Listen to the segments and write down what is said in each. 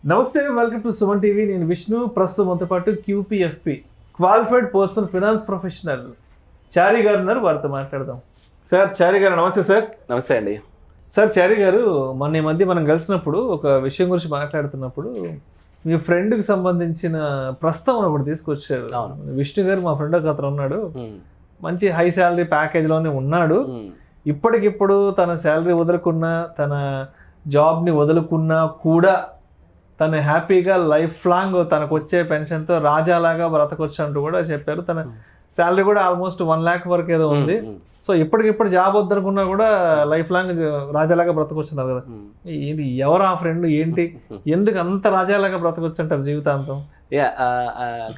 నమస్తే, welcome to Suman TV. నేను విష్ణు. ప్రస్తుతం మనతో పాటు క్యూపీఎఫ్పి క్వాలిఫైడ్ పర్సనల్ ఫైనాన్స్ ప్రొఫెషనల్ చారి గారు ఉన్నారు. వారితో మాట్లాడదాం. సార్ చారి గారు నమస్తే. సార్ నమస్తే అండి. సార్ చారి గారు, మొన్న ఈ మధ్య మనం కలిసినప్పుడు ఒక విషయం గురించి మాట్లాడుతున్నప్పుడు మీ ఫ్రెండ్కి సంబంధించిన ప్రస్తావన ఒకటి తీసుకొచ్చారు. విష్ణు గారు, మా ఫ్రెండ్ ఒక అతను ఉన్నాడు, మంచి హై శాలరీ ప్యాకేజ్లోనే ఉన్నాడు, ఇప్పటికిప్పుడు తన శాలరీ వదులుకున్నా తన జాబ్ని వదులుకున్నా కూడా తను హ్యాపీగా లైఫ్ లాంగ్ తనకు వచ్చే పెన్షన్తో రాజాలాగా బ్రతకొచ్చు అంటూ కూడా చెప్పారు. తన శాలరీ కూడా ఆల్మోస్ట్ 1 lakh వరకు ఏదో ఉంది. సో ఇప్పటికిప్పుడు జాబ్ వద్దనుకున్నా కూడా లైఫ్ లాంగ్ రాజాలాగా బ్రతకొచ్చున్నారు కదా. ఏంటి, ఎవరు ఆ ఫ్రెండ్, ఏంటి, ఎందుకు అంత రాజాలాగా బ్రతకొచ్చు అంటారు జీవితాంతం?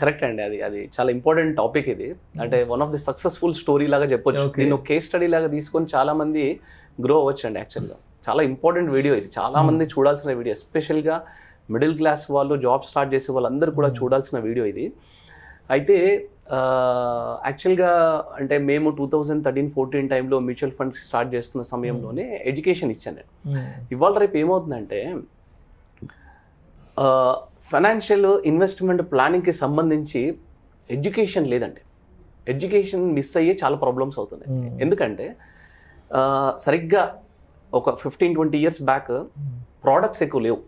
కరెక్ట్ అండి. అది చాలా ఇంపార్టెంట్ టాపిక్. ఇది అంటే one of the successful story లాగా చెప్పొచ్చు. దీన్ని ఒక కేస్ స్టడీ లాగా తీసుకొని చాలా మంది గ్రో అవ్వచ్చు అండి. యాక్చువల్గా చాలా ఇంపార్టెంట్ వీడియో ఇది, చాలా మంది చూడాల్సిన వీడియో, ఎస్పెషల్గా మిడిల్ క్లాస్ వాళ్ళు, జాబ్ స్టార్ట్ చేసే వాళ్ళందరూ కూడా చూడాల్సిన వీడియో ఇది. అయితే యాక్చువల్గా అంటే మేము 2013-14 టైంలో మ్యూచువల్ ఫండ్స్ స్టార్ట్ చేస్తున్న సమయంలోనే ఎడ్యుకేషన్ ఇచ్చాను నేను. ఇవాళ రేపు ఏమవుతుందంటే ఫైనాన్షియల్ ఇన్వెస్ట్మెంట్ ప్లానింగ్కి సంబంధించి ఎడ్యుకేషన్ లేదండి. ఎడ్యుకేషన్ మిస్ అయ్యే చాలా ప్రాబ్లమ్స్ అవుతున్నాయి. ఎందుకంటే సరిగ్గా ఒక 15-20 ఇయర్స్ బ్యాక్ ప్రోడక్ట్స్ ఎక్కువ లేవు.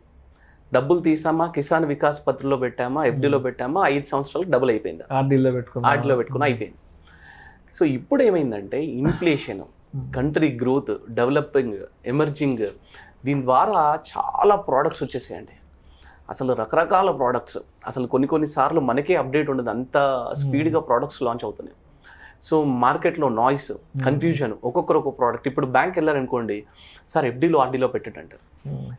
డబ్బులు తీసామా, కిసాన్ వికాస్ పత్రిలో పెట్టామా, ఎఫ్డీలో పెట్టామా, 5 సంవత్సరాలకు డబుల్ అయిపోయింది, ఆర్డీలో పెట్టుకుని అయిపోయింది. సో ఇప్పుడు ఏమైందంటే inflation, country growth, developing, emerging, దీని ద్వారా చాలా ప్రోడక్ట్స్ వచ్చేసాయండి. అసలు రకరకాల ప్రోడక్ట్స్, అసలు కొన్నిసార్లు మనకే అప్డేట్ ఉండదు, అంత స్పీడ్గా ప్రోడక్ట్స్ లాంచ్ అవుతున్నాయి. సో మార్కెట్లో నాయిస్, కన్ఫ్యూజన్, ఒక్కొక్కరు ఒక్కొక్క ప్రోడక్ట్. ఇప్పుడు బ్యాంక్ వెళ్ళారనుకోండి, సార్ ఎఫ్డీలో ఆర్డీలో పెట్టండి అంటారు.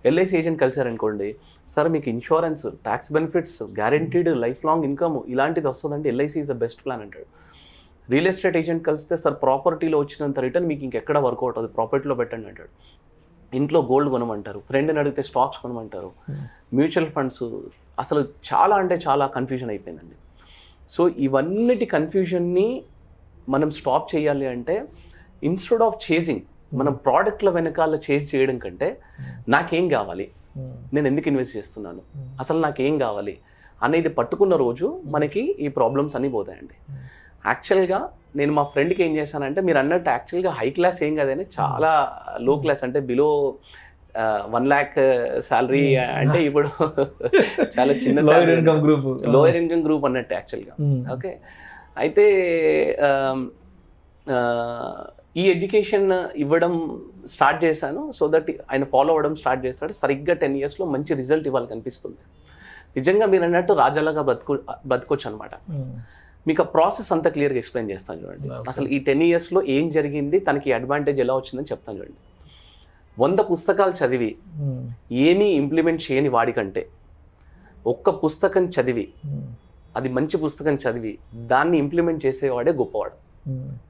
ఎల్ఐసి ఏజెంట్ కలిసారనుకోండి, సార్ మీకు insurance, tax benefits, guaranteed life long income ఇలాంటిది వస్తుందంటే LIC is the best plan అంటాడు. రియల్ ఎస్టేట్ ఏజెంట్ కలిస్తే, సార్ ప్రాపర్టీలో వచ్చినంత రిటర్న్ మీకు ఇంకెక్కడ వర్కౌట్ అవుతుంది, ప్రాపర్టీలో పెట్టండి అంటాడు. ఇంట్లో గోల్డ్ కొనమంటారు, ఫ్రెండ్ని అడిగితే స్టాక్స్ కొనమంటారు, మ్యూచువల్ ఫండ్స్. అసలు చాలా అంటే చాలా కన్ఫ్యూజన్ అయిపోయిందండి. సో ఇవన్నిటి కన్ఫ్యూజన్ని మనం స్టాప్ చేయాలి అంటే, ఇన్స్టెడ్ ఆఫ్ చేసింగ్, మనం ప్రోడక్ట్ల వెనకాల చేజ్ చేయడం కంటే నాకేం కావాలి, నేను ఎందుకు ఇన్వెస్ట్ చేస్తున్నాను, అసలు నాకేం కావాలి అనేది పట్టుకున్న రోజు మనకి ఈ ప్రాబ్లమ్స్ అన్నీ పోతాయండి. యాక్చువల్గా నేను మా ఫ్రెండ్కి ఏం చేశానంటే, మీరు అన్నట్టు యాక్చువల్గా హై క్లాస్ ఏం కాదని, చాలా లో క్లాస్ అంటే బిలో 1 lakh శాలరీ అంటే ఇప్పుడు చాలా చిన్న లోయర్ ఇన్కమ్ గ్రూప్ అన్నట్టు యాక్చువల్గా. ఓకే, అయితే ఈ ఎడ్యుకేషన్ ఇవ్వడం స్టార్ట్ చేశాను. సో దట్ ఆయన ఫాలో అవ్వడం స్టార్ట్ చేస్తాడు. సరిగ్గా 10 yearsలో మంచి రిజల్ట్ ఇవ్వాలి కనిపిస్తుంది. నిజంగా మీరు అన్నట్టు రాజాలాగా బతకొచ్చు అనమాట. మీకు ఆ ప్రాసెస్ అంతా క్లియర్గా ఎక్స్ప్లెయిన్ చేస్తాను చూడండి. అసలు ఈ 10 yearsలో ఏం జరిగింది, తనకి అడ్వాంటేజ్ ఎలా వచ్చిందని చెప్తాను చూడండి. 100 పుస్తకాలు చదివి ఏమీ ఇంప్లిమెంట్ చేయని వాడికంటే, ఒక్క పుస్తకం చదివి, అది మంచి పుస్తకం చదివి దాన్ని ఇంప్లిమెంట్ చేసేవాడే గొప్పవాడు.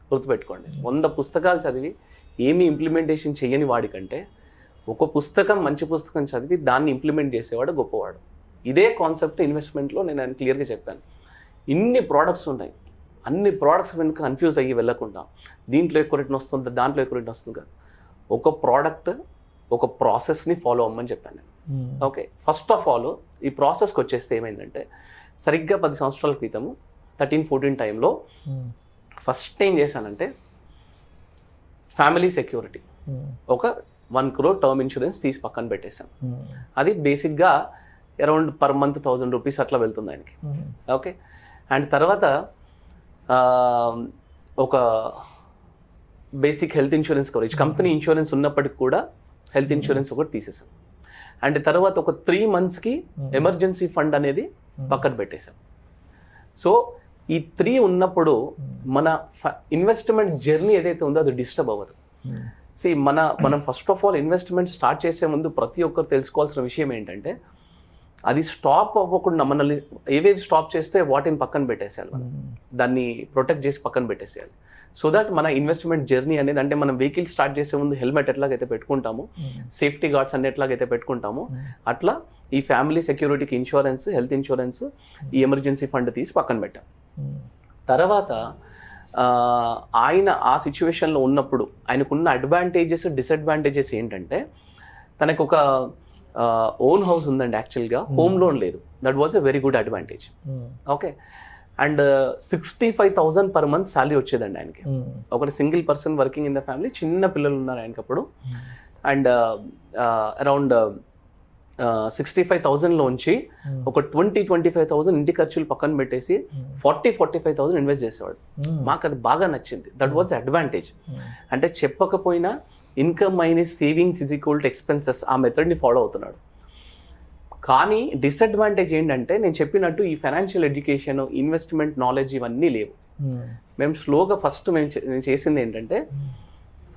గుర్తుపెట్టుకోండి, 100 పుస్తకాలు చదివి ఏమీ ఇంప్లిమెంటేషన్ చేయని వాడికంటే, ఒక పుస్తకం, మంచి పుస్తకం చదివి దాన్ని ఇంప్లిమెంట్ చేసేవాడు గొప్పవాడు. ఇదే కాన్సెప్ట్ ఇన్వెస్ట్మెంట్లో నేను క్లియర్గా చెప్పాను. ఇన్ని ప్రోడక్ట్స్ ఉన్నాయి, అన్ని ప్రోడక్ట్స్ వెనుక కన్ఫ్యూజ్ అయ్యి వెళ్ళకుండా, దీంట్లో ఎక్కువ రిటర్న్ వస్తుంది, దాంట్లో ఎక్కువ రిటర్న్ వస్తుంది కాదు, ఒక ప్రోడక్ట్, ఒక ప్రాసెస్ని ఫాలో అవ్వమని చెప్పాను నేను. ఓకే, ఫస్ట్ ఆఫ్ ఆల్ ఈ ప్రాసెస్కి వచ్చేస్తే ఏమైందంటే, సరిగ్గా 10 సంవత్సరాల క్రితము 13-14 టైంలో ఫస్ట్ ఏం చేశానంటే, ఫ్యామిలీ సెక్యూరిటీ ఒక 1 crore టర్మ్ ఇన్సూరెన్స్ తీసి పక్కన పెట్టేశాను. అది బేసిక్గా అరౌండ్ పర్ మంత్ 1000 rupees అట్లా వెళ్తుంది ఆయనకి. ఓకే, అండ్ తర్వాత ఒక basic health insurance coverage, company insurance ఉన్నప్పటికి కూడా హెల్త్ ఇన్సూరెన్స్ ఒకటి తీసేసాం. అండ్ తర్వాత ఒక 3 monthsకి ఎమర్జెన్సీ ఫండ్ అనేది పక్కన పెట్టేశాం. సో ఈ 3 ఉన్నప్పుడు మన ఇన్వెస్ట్మెంట్ జర్నీ ఏదైతే ఉందో అది డిస్టర్బ్ అవ్వదు. మనం first of all investment start చేసే ముందు ప్రతి ఒక్కరు తెలుసుకోవాల్సిన విషయం ఏంటంటే, అది స్టాప్ అవ్వకుండా మనల్ని ఏవేవి స్టాప్ చేస్తే వాటిని పక్కన పెట్టేసేయాలి, మనం దాన్ని ప్రొటెక్ట్ చేసి పక్కన పెట్టేసేయాలి. సో దట్ మన ఇన్వెస్ట్మెంట్ జర్నీ అనేది, అంటే మనం వెహికల్ స్టార్ట్ చేసే ముందు హెల్మెట్ ఎట్లాగైతే పెట్టుకుంటాము, సేఫ్టీ గార్డ్స్ అన్ని ఎట్లాగైతే పెట్టుకుంటాము, అట్లా ఈ ఫ్యామిలీ సెక్యూరిటీకి ఇన్సూరెన్స్, హెల్త్ ఇన్సూరెన్స్, ఈ ఎమర్జెన్సీ ఫండ్ తీసి పక్కన పెట్టాం. తర్వాత ఆయన ఆ సిచ్యువేషన్లో ఉన్నప్పుడు ఆయనకున్న అడ్వాంటేజెస్, డిసడ్వాంటేజెస్ ఏంటంటే, తనకు ఒక ఓన్ హౌస్ ఉందండి యాక్చువల్గా, హోమ్ లోన్ లేదు. That was a very good advantage. Okay, and 65,000 per month salary వచ్చేదండి ఆయనకి. ఒకటి single person working in the family, చిన్న పిల్లలు ఉన్నారు ఆయనకి అప్పుడు. అండ్ అరౌండ్ 65,000 లోంచి ఒక 20-25,000 ఇంటి ఖర్చులు పక్కన పెట్టేసి 40-45,000 ఇన్వెస్ట్ చేసేవాడు. మాకు అది బాగా నచ్చింది. That was advantage. అంటే చెప్పకపోయినా income minus savings is equal to expenses, ఆ మెథడ్ని ఫాలో అవుతున్నాడు. కానీ డిసడ్వాంటేజ్ ఏంటంటే నేను చెప్పినట్టు ఈ ఫైనాన్షియల్ ఎడ్యుకేషన్, ఇన్వెస్ట్మెంట్ నాలెడ్జ్ ఇవన్నీ లేవు. మేము స్లోగా ఫస్ట్ నేను చేసింది ఏంటంటే,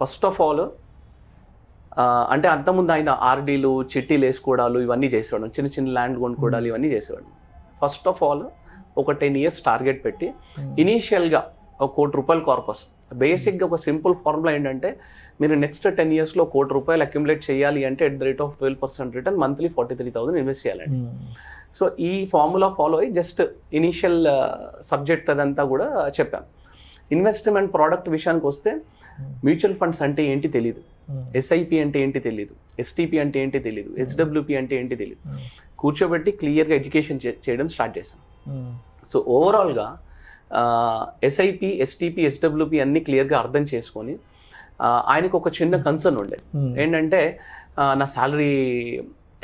ఫస్ట్ ఆఫ్ ఆల్ అంటే అంతకుముందు ఆయన ఆర్డీలు, చిట్టీలు వేసుకోవడాలు ఇవన్నీ చేసేవాడు, చిన్న చిన్న ల్యాండ్ కొనుక్కోవడాలు ఇవన్నీ చేసేవాడు. ఫస్ట్ ఆఫ్ ఆల్ ఒక 10 years టార్గెట్ పెట్టి ఇనీషియల్గా ఒక ₹1,00,00,000 కార్పస్. బేసిక్గా ఒక సింపుల్ ఫార్ములా ఏంటంటే, మీరు నెక్స్ట్ 10 yearsలో ₹1,00,00,000 అక్యుములేట్ చేయాలి అంటే at the rate of 12% return monthly 43,000 invest చేయాలండి. సో ఈ ఫార్ములా ఫాలో అయ్యి జస్ట్ ఇనీషియల్ సబ్జెక్ట్ అదంతా కూడా చెప్పాం. ఇన్వెస్ట్మెంట్ ప్రోడక్ట్ విషయానికి వస్తే మ్యూచువల్ ఫండ్స్ అంటే ఏంటి తెలియదు, ఎస్ఐపి అంటే ఏంటి తెలియదు, ఎస్టీపీ అంటే ఏంటి తెలియదు, ఎస్డబ్ల్యూపీ అంటే ఏంటి తెలియదు. కూర్చోబెట్టి క్లియర్గా ఎడ్యుకేషన్ చేయడం స్టార్ట్ చేశాం. సో ఓవరాల్గా ఎస్ఐపి, ఎస్టీపీ, ఎస్డబ్ల్యూపీ అన్నీ క్లియర్గా అర్థం చేసుకొని ఆయనకు ఒక చిన్న కన్సర్న్ ఉండే ఏంటంటే, నా శాలరీ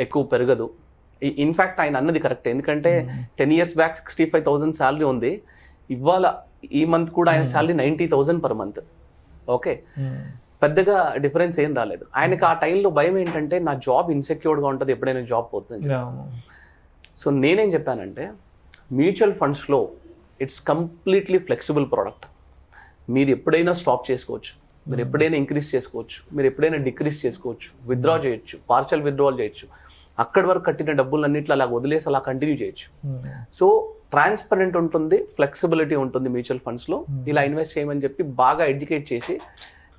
ఎక్కువ పెరగదు. ఇన్ఫ్యాక్ట్ ఆయన అన్నది కరెక్ట్. ఎందుకంటే 10 years బ్యాక్ 65,000 శాలరీ ఉంది. ఇవాళ ఈ మంత్ కూడా ఆయన శాలరీ 90,000 per month. ఓకే, పెద్దగా డిఫరెన్స్ ఏం రాలేదు. ఆయనకు ఆ టైంలో భయం ఏంటంటే, నా జాబ్ ఇన్సెక్యూర్డ్గా ఉంటుంది, ఎప్పుడైనా జాబ్ పోతుంది. సో నేనేం చెప్పానంటే, మ్యూచువల్ ఫండ్స్లో ఇట్స్ కంప్లీట్లీ ఫ్లెక్సిబుల్ ప్రోడక్ట్. మీరు ఎప్పుడైనా స్టాప్ చేసుకోవచ్చు, మీరు ఎప్పుడైనా ఇంక్రీజ్ చేసుకోవచ్చు, మీరు ఎప్పుడైనా డిక్రీజ్ చేసుకోవచ్చు, విత్డ్రా చేయొచ్చు, పార్షల్ విత్డ్రాల్ చేయొచ్చు, అక్కడి వరకు కట్టిన డబ్బులన్నింటిలో అలా వదిలేసి అలా కంటిన్యూ చేయొచ్చు. సో ట్రాన్స్పరెంట్ ఉంటుంది, ఫ్లెక్సిబిలిటీ ఉంటుంది మ్యూచువల్ ఫండ్స్లో. ఇలా ఇన్వెస్ట్ చేయమని చెప్పి బాగా ఎడ్యుకేట్ చేసి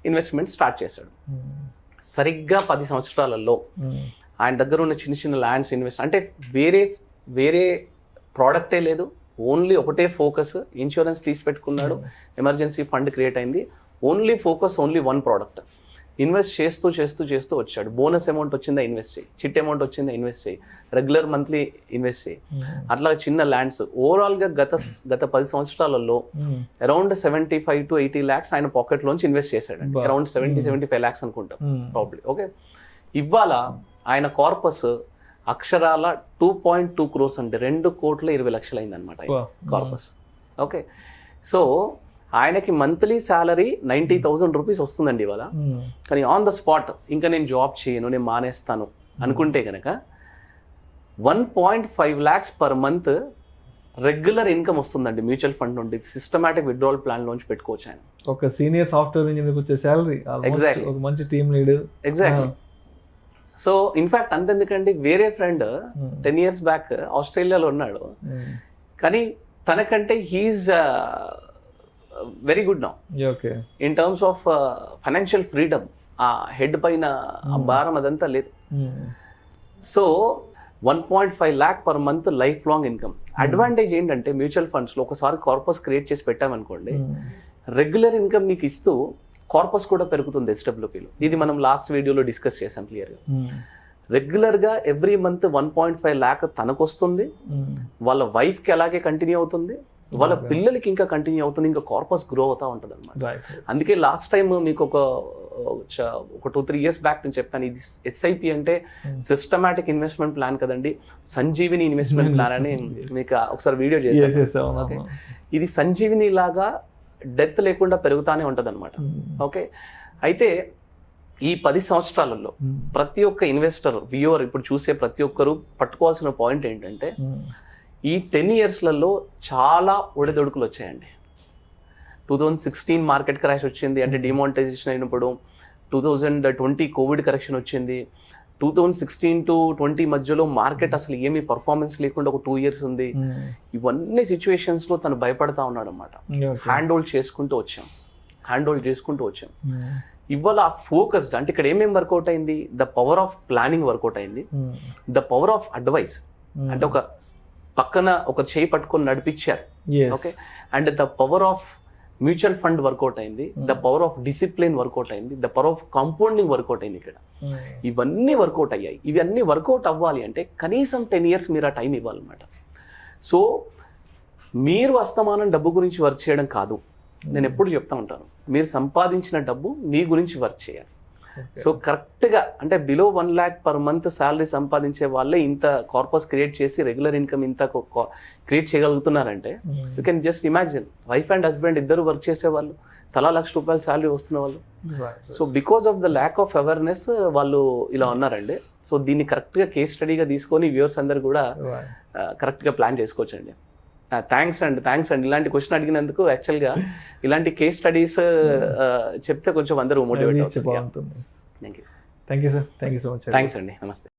ఇన్వెస్ట్మెంట్ స్టార్ట్ చేశాడు. సరిగ్గా 10 సంవత్సరాలలో ఆయన దగ్గర ఉన్న చిన్న చిన్న ల్యాండ్స్ ఇన్వెస్ట్, అంటే వేరే ప్రోడక్టే లేదు, ఓన్లీ ఒకటే ఫోకస్. ఇన్సూరెన్స్ తీసి పెట్టుకున్నాడు, ఎమర్జెన్సీ ఫండ్ క్రియేట్ అయింది, only focus, only one product. Invest చేస్తూ వచ్చాడు. బోనస్ అమౌంట్ వచ్చిందా ఇన్వెస్ట్ చేయి, చిట్ అమౌంట్ వచ్చిందా ఇన్వెస్ట్ చేయి, రెగ్యులర్ మంత్లీ ఇన్వెస్ట్ చేయి, అట్లా చిన్న ల్యాండ్స్. ఓవరాల్గా గత 10 సంవత్సరాలలో అరౌండ్ 75 to 80 lakhs ఆయన పాకెట్ లోంచి ఇన్వెస్ట్ చేశాడు. అరౌండ్ 70-75 lakhs అనుకుంటాం ప్రాబ్లీ. ఓకే, ఇవాళ ఆయన కార్పస్ అక్షరాల 2.2 crores అండి, 2,20,00,000 అయిందనమాట కార్పస్. ఓకే, సో ఆయనకి మంత్లీ శాలరీ 90,000 రూపీస్ వస్తుందండి ఇవాళ. కానీ ఆన్ ద స్పాట్ ఇంకా నేను జాబ్ చేయను, నేను మానేస్తాను అనుకుంటే కనుక 1.5 lakhs per month regular income వస్తుందండి మ్యూచువల్ ఫండ్ నుండి. సిస్టమాటిక్ విత్డ్రావల్ ప్లాన్ లోంచి పెట్టుకోవచ్చు ఆయన. ఒక సీనియర్ సాఫ్ట్వేర్ ఇంజనీర్ వచ్చే శాలరీ, ఎగ్జాక్ట్లీ, ఒక మంచి team lead. Exactly. So in fact అంతెందుకండి, వేరే ఫ్రెండ్ 10 years బ్యాక్ ఆస్ట్రేలియాలో ఉన్నాడు, కానీ తనకంటే he is very good now in terms of financial freedom. ఆ హెడ్ పైన భారం అదంతా లేదు. So 1.5 lakh per month life long income. Advantage ఏంటంటే, మ్యూచువల్ ఫండ్స్లో ఒకసారి కార్పస్ క్రియేట్ చేసి పెట్టామనుకోండి, రెగ్యులర్ ఇన్కమ్ నీకు ఇస్తూ కార్పస్ కూడా పెరుగుతుంది ఎస్డబ్ల్యూపీలో. ఇది మనం లాస్ట్ వీడియోలో డిస్కస్ చేసాం క్లియర్గా. రెగ్యులర్గా ఎవ్రీ మంత్ 1.5 lakh తనకు వస్తుంది, వాళ్ళ వైఫ్కి అలాగే కంటిన్యూ అవుతుంది, వాళ్ళ పిల్లలకి ఇంకా కంటిన్యూ అవుతుంది, ఇంకా కార్పస్ గ్రో అవుతూ ఉంటుంది అనమాట. అందుకే లాస్ట్ టైం మీకు ఒక 2-3 years బ్యాక్ నేను చెప్పాను, ఇది ఎస్ఐపి అంటే సిస్టమాటిక్ ఇన్వెస్ట్మెంట్ ప్లాన్ కదండి, సంజీవిని ఇన్వెస్ట్మెంట్ ప్లాన్ అని మీకు ఒకసారి వీడియో చేశాను. ఓకే, ఇది సంజీవిని లాగా డెత్ లేకుండా పెరుగుతానే ఉంటుంది అనమాట. ఓకే, అయితే ఈ 10 సంవత్సరాలలో ప్రతి ఒక్క ఇన్వెస్టర్, వ్యూవర్, ఇప్పుడు చూసే ప్రతి ఒక్కరు పట్టుకోవాల్సిన పాయింట్ ఏంటంటే, ఈ 10 yearsలలో చాలా ఒడిదొడుకులు వచ్చాయండి. 2016 మార్కెట్ క్రాష్ వచ్చింది, అంటే డిమానిటైజేషన్ అయినప్పుడు. 2020 కోవిడ్ కరెక్షన్ వచ్చింది. 2016 to 20 మధ్యలో మార్కెట్ అసలు ఏమీ పర్ఫార్మెన్స్ లేకుండా ఒక 2 years ఉంది. ఇవన్నీ సిచ్యువేషన్స్లో తను భయపడతా ఉన్నాడు అనమాట. హ్యాండ్ హోల్డ్ చేసుకుంటూ వచ్చాం. ఇవాళ ఫోకస్డ్, అంటే ఇక్కడ ఏమేమి వర్కౌట్ అయింది, the power of planning work out అయింది, ద పవర్ ఆఫ్ అడ్వైస్, అంటే ఒక పక్కన ఒక చేయి పట్టుకొని నడిపించారు. Okay, and the power of mutual fund work out అయింది, the power of discipline work out అయింది, the power of compounding work out అయింది ఇక్కడ. ఇవన్నీ వర్కౌట్ అయ్యాయి. ఇవన్నీ వర్కౌట్ అవ్వాలి అంటే కనీసం 10 years మీరు ఆ టైం ఇవ్వాలన్నమాట. సో మీరు అస్తమానం డబ్బు గురించి వర్క్ చేయడం కాదు, నేను ఎప్పుడు చెప్తా ఉంటాను, మీరు సంపాదించిన డబ్బు మీ గురించి వర్క్ చేయాలి. సో కరెక్ట్గా అంటే below 1 lakh per month salary సంపాదించే వాళ్ళే ఇంత కార్పస్ క్రియేట్ చేసి రెగ్యులర్ ఇన్కమ్ ఇంత క్రియేట్ చేయగలుగుతున్నారంటే you can just imagine. Wife and husband ఇద్దరు వర్క్ చేసేవాళ్ళు, తలా ₹1,00,000 శాలరీ వస్తున్న వాళ్ళు. So because of the lack of awareness వాళ్ళు ఇలా ఉన్నారండి. సో దీన్ని కరెక్ట్గా కేస్ స్టడీగా తీసుకొని వ్యూవర్స్ అందరు కూడా కరెక్ట్గా ప్లాన్ చేసుకోవచ్చండి. థ్యాంక్స్ అండి ఇలాంటి క్వశ్చన్ అడిగినందుకు. యాక్చువల్గా ఇలాంటి కేస్ స్టడీస్ చెప్తే కొంచెం అందరూ మోటివేట్ అవుతుంది. Thank you sir, thank you so much. Thanks అండి, నమస్తే.